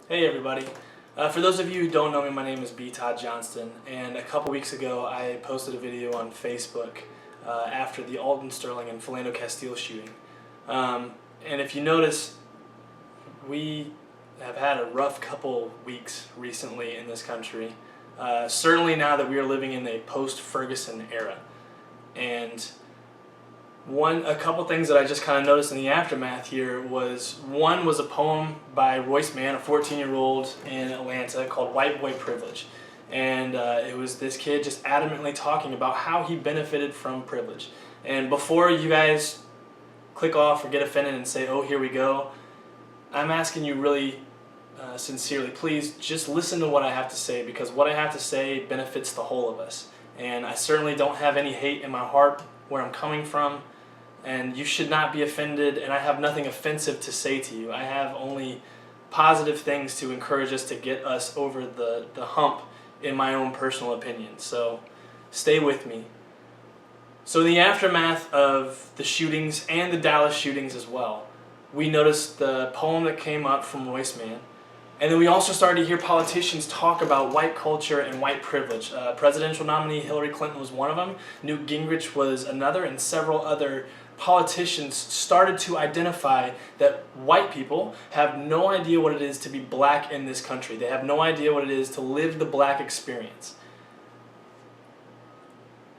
Hey everybody. For those of you who don't know me, my name is B. Todd Johnston, and a couple weeks ago I posted a video on Facebook after the Alton Sterling and Philando Castile shooting. And if you notice, we have had a rough couple weeks recently in this country. Certainly now that we are living in a post-Ferguson era. And a couple things that I just kind of noticed in the aftermath here was, one was a poem by Royce Mann, a 14-year-old in Atlanta, called White Boy Privilege. And it was this kid just adamantly talking about how he benefited from privilege. And before you guys click off or get offended and say, oh, here we go, I'm asking you really sincerely, please just listen to what I have to say, because what I have to say benefits the whole of us. And I certainly don't have any hate in my heart where I'm coming from. And you should not be offended, and I have nothing offensive to say to you. I have only positive things to encourage us to get us over the hump, in my own personal opinion. So stay with me. So in the aftermath of the shootings and the Dallas shootings as well, we noticed the poem that came up from Royce Mann. And then we also started to hear politicians talk about white culture and white privilege. Presidential nominee Hillary Clinton was one of them. Newt Gingrich was another, and several other politicians started to identify that white people have no idea what it is to be black in this country. They have no idea what it is to live the black experience.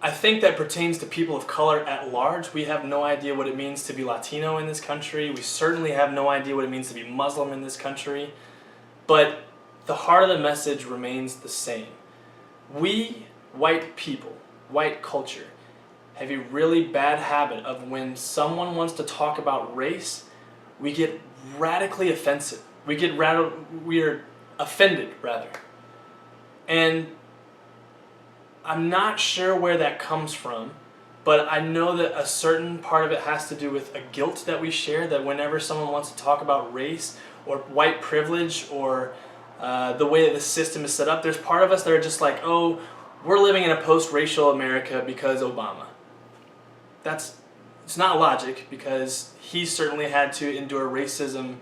I think that pertains to people of color at large. We have no idea what it means to be Latino in this country. We certainly have no idea what it means to be Muslim in this country. But the heart of the message remains the same. We, white people, white culture, have a really bad habit of, when someone wants to talk about race, we get radically offensive. We are offended, rather. And I'm not sure where that comes from, but I know that a certain part of it has to do with a guilt that we share, that whenever someone wants to talk about race or white privilege or the way that the system is set up, there's part of us that are just like, oh, we're living in a post-racial America because Obama. It's not logic, because he certainly had to endure racism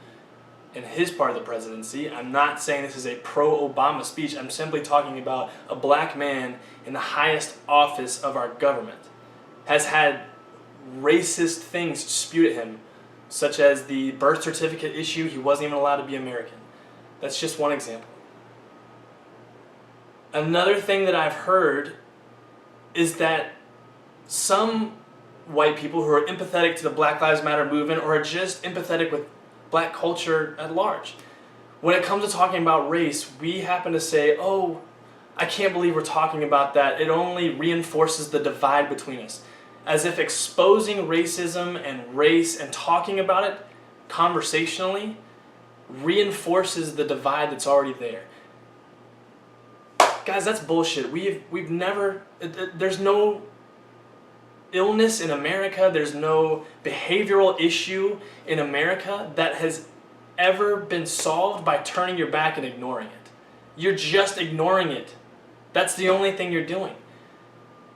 in his part of the presidency. I'm not saying this is a pro-Obama speech. I'm simply talking about a black man in the highest office of our government has had racist things spewed at him, such as the birth certificate issue. He wasn't even allowed to be American. That's just one example. Another thing that I've heard is that some white people who are empathetic to the Black Lives Matter movement, or are just empathetic with black culture at large, when it comes to talking about race, we happen to say, oh, I can't believe we're talking about that. It only reinforces the divide between us. As if exposing racism and race and talking about it conversationally reinforces the divide that's already there. Guys, that's bullshit. We've never, there's no illness in America, there's no behavioral issue in America that has ever been solved by turning your back and ignoring it. You're just ignoring it. That's the only thing you're doing.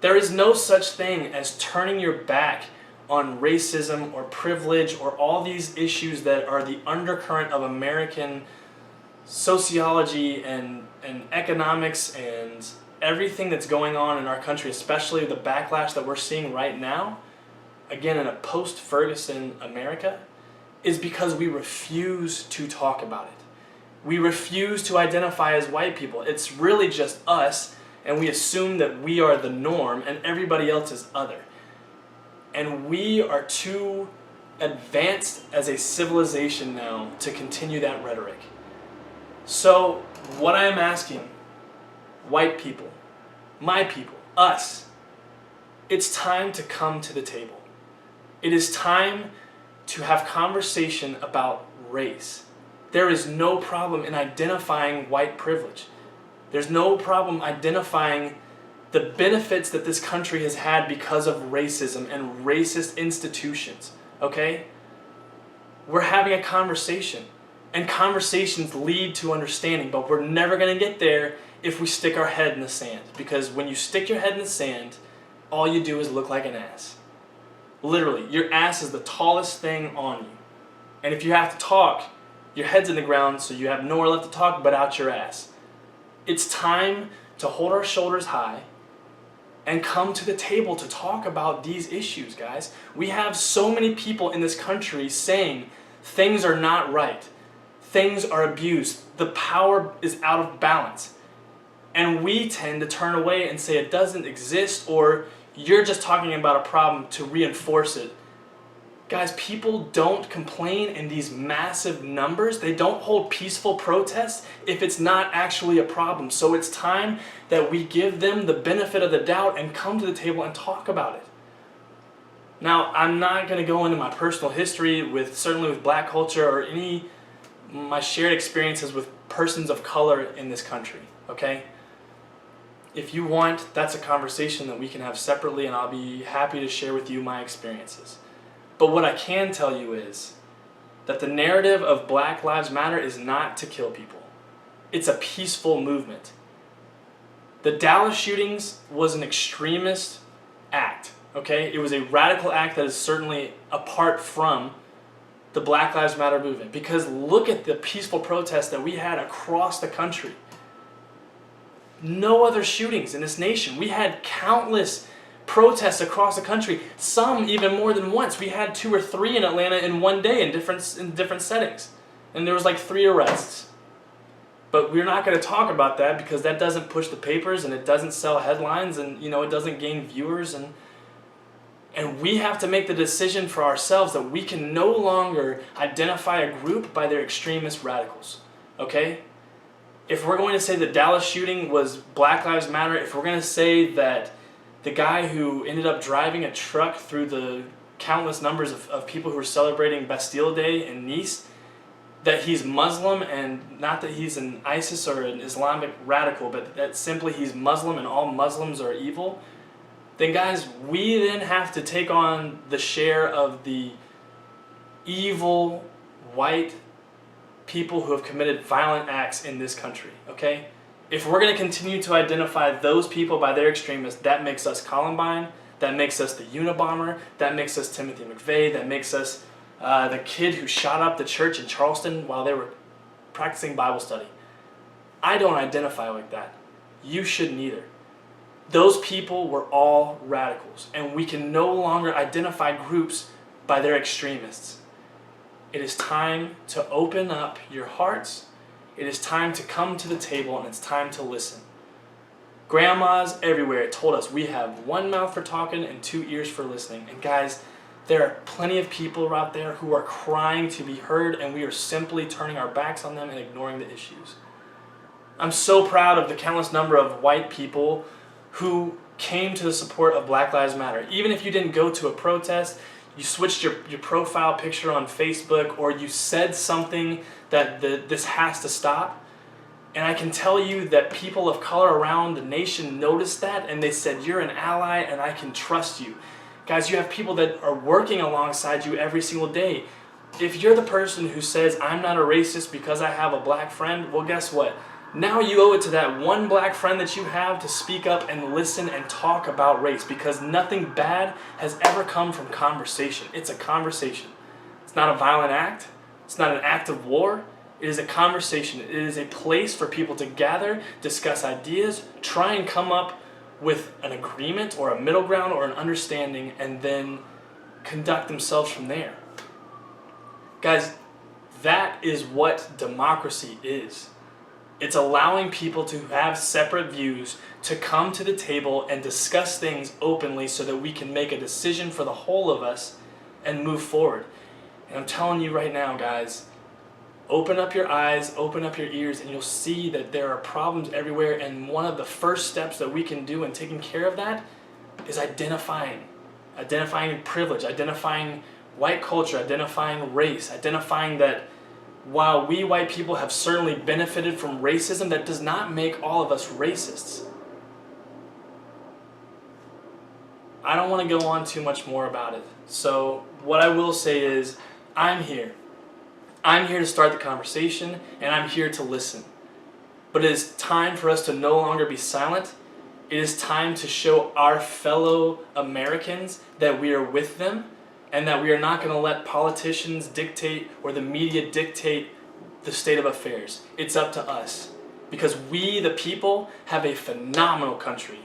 There is no such thing as turning your back on racism or privilege or all these issues that are the undercurrent of American sociology and economics and everything that's going on in our country, especially the backlash that we're seeing right now, again in a post-Ferguson America, is because we refuse to talk about it. We refuse to identify as white people. It's really just us, and we assume that we are the norm and everybody else is other. And we are too advanced as a civilization now to continue that rhetoric. So what I am asking white people, my people, us, it's time to come to the table. It is time to have conversation about race. There is no problem in identifying white privilege. There's no problem identifying the benefits that this country has had because of racism and racist institutions, okay? We're having a conversation, and conversations lead to understanding, but we're never going to get there if we stick our head in the sand. Because when you stick your head in the sand, all you do is look like an ass. Literally, your ass is the tallest thing on you. And if you have to talk, Your head's in the ground, so you have nowhere left to talk but out your ass. It's time to hold our shoulders high and come to the table to talk about these issues, guys. We have so many people in this country saying things are not right. Things are abused. The power is out of balance. And we tend to turn away and say it doesn't exist, or you're just talking about a problem to reinforce it. Guys, people don't complain in these massive numbers. They don't hold peaceful protests if it's not actually a problem. So it's time that we give them the benefit of the doubt and come to the table and talk about it. Now, I'm not going to go into my personal history certainly with black culture or my shared experiences with persons of color in this country, okay? If you want, that's a conversation that we can have separately, and I'll be happy to share with you my experiences. But what I can tell you is that the narrative of Black Lives Matter is not to kill people. It's a peaceful movement. The Dallas shootings was an extremist act, okay? It was a radical act that is certainly apart from the Black Lives Matter movement. Because look at the peaceful protests that we had across the country. No other shootings in this nation. We had countless protests across the country, some even more than once. We had 2 or 3 in Atlanta in one day in different settings. And there was like 3 arrests. But we're not going to talk about that because that doesn't push the papers and it doesn't sell headlines and it doesn't gain viewers, and we have to make the decision for ourselves that we can no longer identify a group by their extremist radicals. Okay? If we're going to say the Dallas shooting was Black Lives Matter, if we're going to say that the guy who ended up driving a truck through the countless numbers of people who were celebrating Bastille Day in Nice, that he's Muslim, and not that he's an ISIS or an Islamic radical, but that simply he's Muslim and all Muslims are evil, then guys, we then have to take on the share of the evil white people who have committed violent acts in this country, okay? If we're going to continue to identify those people by their extremists, that makes us Columbine, that makes us the Unabomber, that makes us Timothy McVeigh, that makes us the kid who shot up the church in Charleston while they were practicing Bible study. I don't identify like that. You shouldn't either. Those people were all radicals, and we can no longer identify groups by their extremists. It is time to open up your hearts. It is time to come to the table, and it's time to listen. Grandmas everywhere told us we have 1 mouth for talking and 2 ears for listening. And guys, there are plenty of people out there who are crying to be heard, and we are simply turning our backs on them and ignoring the issues. I'm so proud of the countless number of white people who came to the support of Black Lives Matter. Even if you didn't go to a protest, you switched your profile picture on Facebook, or you said something that this has to stop. And I can tell you that people of color around the nation noticed that, and they said, you're an ally and I can trust you. Guys, you have people that are working alongside you every single day. If you're the person who says, I'm not a racist because I have a black friend, well, guess what? Now you owe it to that one black friend that you have to speak up and listen and talk about race, because nothing bad has ever come from conversation. It's a conversation. It's not a violent act. It's not an act of war. It is a conversation. It is a place for people to gather, discuss ideas, try and come up with an agreement or a middle ground or an understanding, and then conduct themselves from there. Guys, that is what democracy is. It's allowing people to have separate views, to come to the table and discuss things openly so that we can make a decision for the whole of us and move forward. And I'm telling you right now, guys, open up your eyes, open up your ears, and you'll see that there are problems everywhere. And one of the first steps that we can do in taking care of that is identifying privilege, identifying white culture, identifying race, identifying that while we white people have certainly benefited from racism, that does not make all of us racists. I don't want to go on too much more about it. So what I will say is, I'm here. I'm here to start the conversation, and I'm here to listen. But it is time for us to no longer be silent. It is time to show our fellow Americans that we are with them, and that we are not going to let politicians dictate or the media dictate the state of affairs. It's up to us. Because we, the people, have a phenomenal country.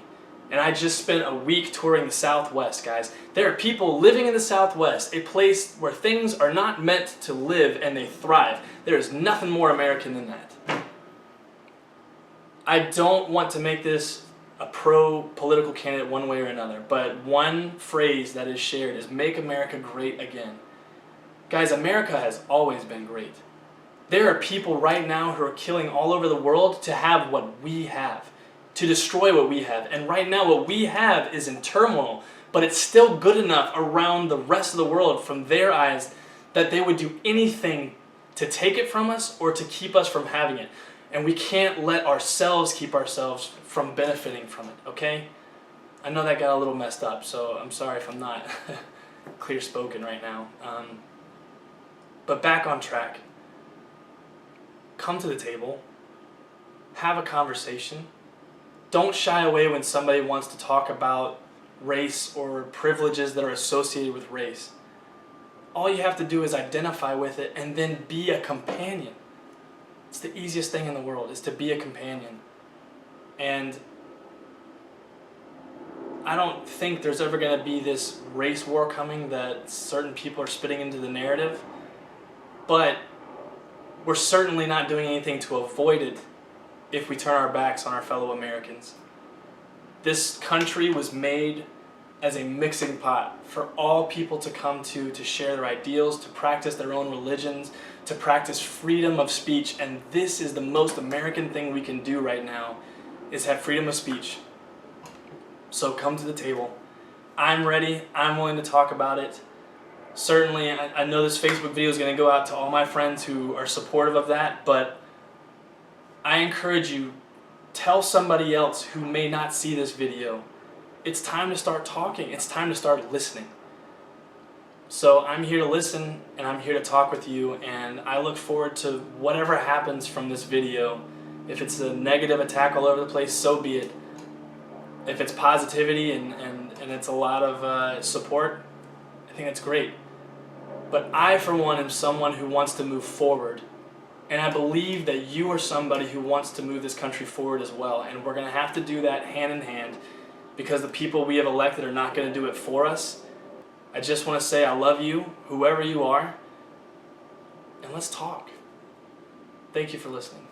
And I just spent a week touring the Southwest, guys. There are people living in the Southwest, a place where things are not meant to live and they thrive. There is nothing more American than that. I don't want to make this a pro-political candidate one way or another, but one phrase that is shared is make America great again. Guys, America has always been great. There are people right now who are killing all over the world to have what we have, to destroy what we have. And right now what we have is in turmoil, but it's still good enough around the rest of the world from their eyes that they would do anything to take it from us or to keep us from having it. And we can't let ourselves keep ourselves from benefiting from it, okay? I know that got a little messed up, so I'm sorry if I'm not clear-spoken right now. But back on track. Come to the table. Have a conversation. Don't shy away when somebody wants to talk about race or privileges that are associated with race. All you have to do is identify with it and then be a companion. It's the easiest thing in the world, is to be a companion. And I don't think there's ever going to be this race war coming that certain people are spitting into the narrative. But we're certainly not doing anything to avoid it if we turn our backs on our fellow Americans. This country was made as a mixing pot for all people to come to share their ideals, to practice their own religions, to practice freedom of speech. And this is the most American thing we can do right now, is have freedom of speech. So come to the table. I'm ready. I'm willing to talk about it. Certainly, I know this Facebook video is going to go out to all my friends who are supportive of that, but I encourage you, tell somebody else who may not see this video. It's time to start talking. It's time to start listening. So I'm here to listen, and I'm here to talk with you, and I look forward to whatever happens from this video. If it's a negative attack all over the place, so be it. If it's positivity and it's a lot of support, I think that's great. But I, for one, am someone who wants to move forward. And I believe that you are somebody who wants to move this country forward as well. And we're going to have to do that hand in hand, because the people we have elected are not going to do it for us. I just want to say I love you, whoever you are, and let's talk. Thank you for listening.